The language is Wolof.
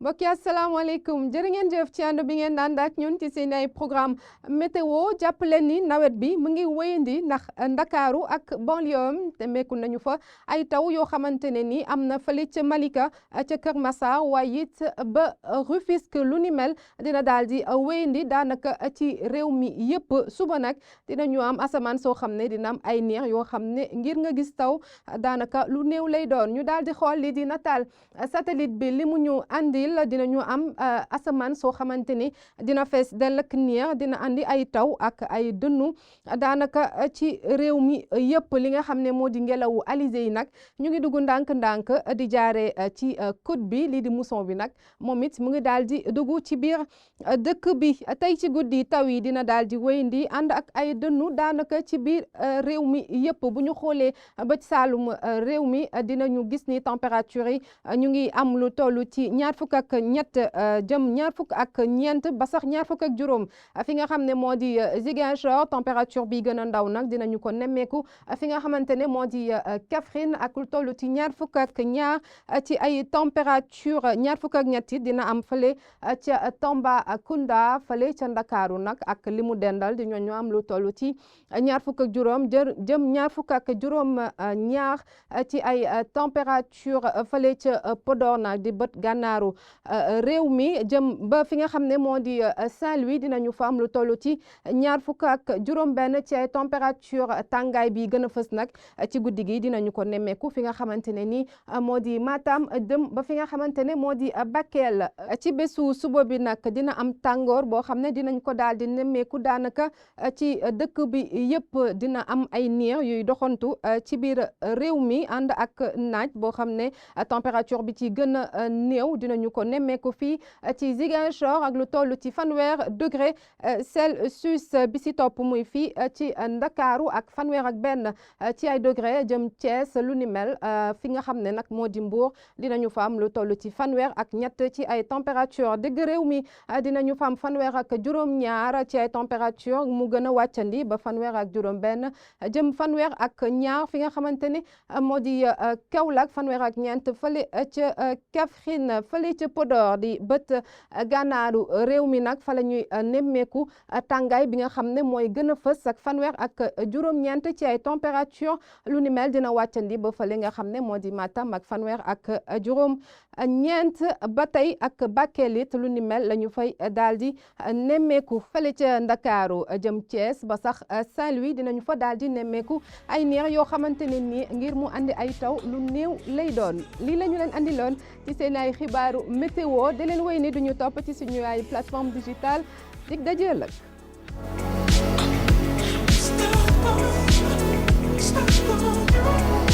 mbokk yi asalaamaaleykum jërë ngeen jëf ci ànd bi ngeen ànd ak ñun ci seen ay programme météo jàpp leen ni nawet bi mu ngi wéyandi ndax ndakaaru ak banlieue te meeku nañu fa ay taw yoo xamante ne ni am na fële ca Malika ca Kër Massar waaye it ba Rufisque lu ni mel dina daal di wéyandi daanaka ci réew mi yëpp suba nag dinañu am asamaan soo xam ne dina am ay neex yoo xam ne ngir nga gis taw daanaka lu néew lay doon ñu daal di xool li di nataal satellite bi li mu ñu andil dinañu am asamaan soo xamante ni dina fees dell ak niir dina andi ay taw ak ay dënnu daanaka ci réew mi yëpp li nga xam ne moo di ngelawu alizé yi nag ñu ngi dugg ndànk-ndànk di jaaree ci côte bi lii di mousson bi nag moom it mu ngi daal di dugg ci biir dëkk bi tey ci guddi taw yi dina daal di wéyandi ànd ak ay dënnu daanaka ci biir réew mi yëpp bu ñu xoolee ba ci saalum réew mi dinañu gis ni température yi ñu ngi am lu toll ci ñaar fukk ak ñett jëm ñaar fukk ak ñeent ba sax ñaar fukk ak juróom fi nga xam ne moo di Ziguinchor température bi gën a ndaw nag dinañu ko nemmeeku fi nga xamante ne moo di Kaffrine ak lu toll ci ñaar fukk ak ñaar ci ay température ñaar fukk ak ñett dina am fële ca Tambacounda fële ca Ndakaaru nag ak li mu dendal di ñooñu am lu toll ci ñaar fukk ak juróom jëm ñaar fukk ak juróom ñaar ci ay température fële ca Podor nag di bët gànnaaru réew mi jëm ba fi nga xam ne moo di Saint-Louis dinañu fa am lu toll ci ñaar fukk ak juróom benn ci ay température tàngaay bi gën a fës nag ci guddi gi dinañu ko nemmeeku fi nga xamante ne ni moo di Matam dem ba fi nga xamante ne moo di Bakel ci bésu suba bi nag dina am tàngoor boo xam ne dinañ ko daal di nemmeeku daanaka ci dëkk bi yëpp dina am ay niir yuy doxantu ci biir réew mi ànd ak naaj boo xam ne température bi ci gën a néew dinañu ko nemmeeku fii ci Ziguinchor ak lu toll ci fanweer degré Celsius bi si topp muy fii ci Ndakaaru ak fanweer ak benn ci ay degré jëm Thiès lu ni mel fi nga xam ne nag moo di Mbour dinañu fa am lu toll ci fanweer ak ñett ci ay température dëgg réew mi dinañu fa am fanweer ak juróom-ñaar ci ay température mu gën a wàccandi ba fanweer ak juróom-benn jëm fanweer ak ñaar fi nga xamante ni moo di Kaolack fanweer ak ñeent fële ca Kaffrine fële ca Podor di bët gànnaaru réew mi nag fa la ñuy nemmeeku tàngaay bi nga xam ne mooy gën a fës ak fanweer ak juróom-ñeent ci ay température lu ni mel dina wàccandi ba fële nga xam ne moo di Matam ak fanweer ak juróom-ñeent ba tey ak Bakel it lu ni mel la ñu fay daal di nemmeeku fële ca Ndakaaru jëm Thiès ba sax Saint-Louis dinañu fa daal di nemmeeku ay neer yoo xamante ne nii ngir mu andi ay taw lu néew lay doon lii la ñu leen andiloon ci seen ay xibaaru météo da leen wéy ni duñu topp ci suñu ay plateforme digitale dig daje ëllëg Stop.